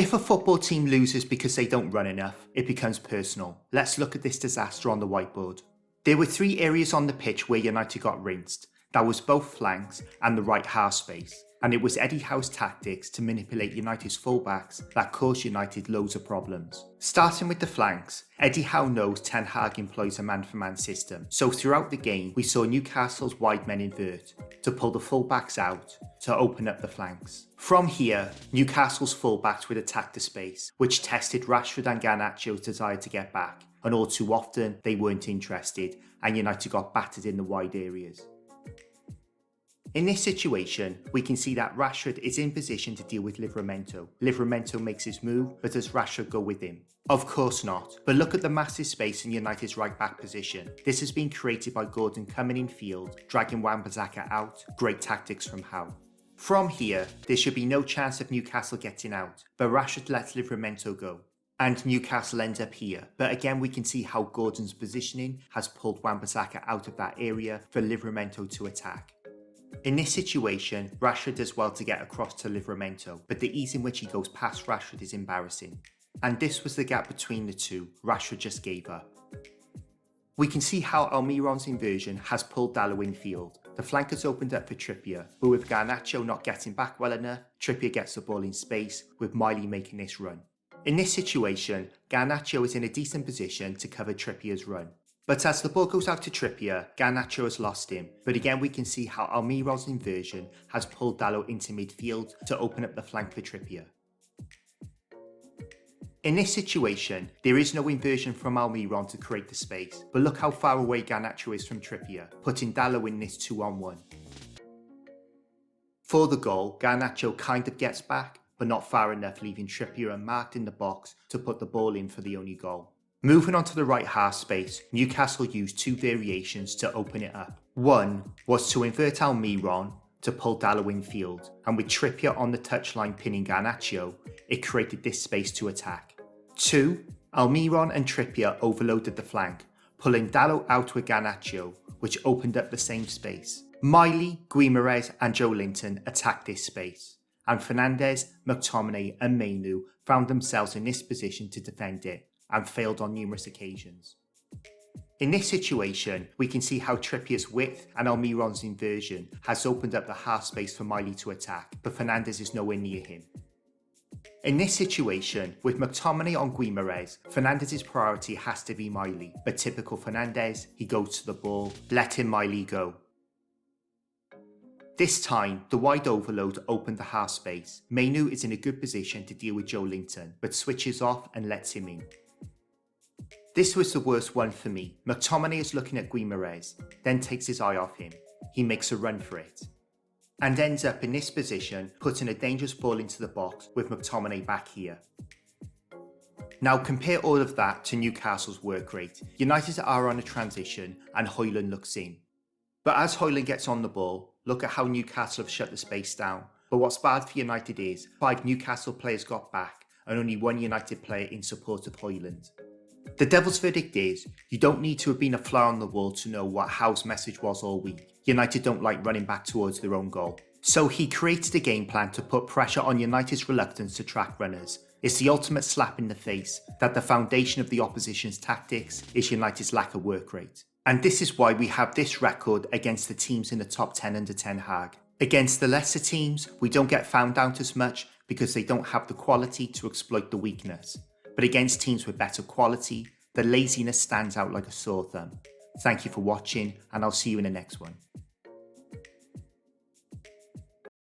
If a football team loses because they don't run enough, it becomes personal. Let's look at this disaster on the whiteboard. There were 3 areas on the pitch where United got rinsed. That was both flanks and the right half space. And it was Eddie Howe's tactics to manipulate United's fullbacks that caused United loads of problems. Starting with the flanks, Eddie Howe knows Ten Hag employs a man-for-man system. So throughout the game, we saw Newcastle's wide men invert to pull the fullbacks out to open up the flanks. From here, Newcastle's fullbacks would attack the space, which tested Rashford and Garnacho's desire to get back. And all too often, they weren't interested, and United got battered in the wide areas. In this situation, we can see that Rashford is in position to deal with Livramento. Livramento makes his move, but does Rashford go with him? Of course not, but look at the massive space in United's right back position. This has been created by Gordon coming in field, dragging Wan-Bissaka out. Great tactics from Howe. From here, there should be no chance of Newcastle getting out, but Rashford lets Livramento go. And Newcastle ends up here, but again we can see how Gordon's positioning has pulled Wan-Bissaka out of that area for Livramento to attack. In this situation, Rashford does well to get across to Livramento, but the ease in which he goes past Rashford is embarrassing. And this was the gap between the two. Rashford just gave up. We can see how Almiron's inversion has pulled Dalot in field. The flank has opened up for Trippier, but with Garnacho not getting back well enough, Trippier gets the ball in space, with Miley making this run. In this situation, Garnacho is in a decent position to cover Trippier's run. But as the ball goes out to Trippier, Garnacho has lost him. But again we can see how Almiron's inversion has pulled Dalot into midfield to open up the flank for Trippier. In this situation, there is no inversion from Almiron to create the space, but look how far away Garnacho is from Trippier, putting Dalot in this 2-on-1. For the goal, Garnacho kind of gets back, but not far enough, leaving Trippier unmarked in the box to put the ball in for the only goal. Moving on to the right half space, Newcastle used 2 variations to open it up. One was to invert Almiron to pull Dalot in field, and with Trippier on the touchline pinning Garnacho, it created this space to attack. 2. Almiron and Trippier overloaded the flank, pulling Dalot out with Garnacho, which opened up the same space. Miley, Guimaraes and Joe Linton attacked this space, and Fernandes, McTominay and Mainu found themselves in this position to defend it, and failed on numerous occasions. In this situation, we can see how Trippier's width and Almiron's inversion has opened up the half space for Miley to attack, but Fernandes is nowhere near him. In this situation, with McTominay on Guimaraes, Fernandes' priority has to be Miley, but typical Fernandes, he goes to the ball, letting Miley go. This time, the wide overload opened the half space. Mainu is in a good position to deal with Joe Linton, but switches off and lets him in. This was the worst one for me. McTominay is looking at Guimaraes, then takes his eye off him. He makes a run for it, and ends up in this position, putting a dangerous ball into the box with McTominay back here. Now compare all of that to Newcastle's work rate. United are on a transition and Højlund looks in. But as Højlund gets on the ball, look at how Newcastle have shut the space down. But what's bad for United is 5 Newcastle players got back and only 1 United player in support of Højlund. The devil's verdict is, you don't need to have been a fly on the wall to know what Howe's message was all week. United don't like running back towards their own goal. So he created a game plan to put pressure on United's reluctance to track runners. It's the ultimate slap in the face that the foundation of the opposition's tactics is United's lack of work rate. And this is why we have this record against the teams in the top 10 under Ten Hag. Against the lesser teams, we don't get found out as much because they don't have the quality to exploit the weakness. But against teams with better quality, the laziness stands out like a sore thumb. Thank you for watching, and I'll see you in the next one.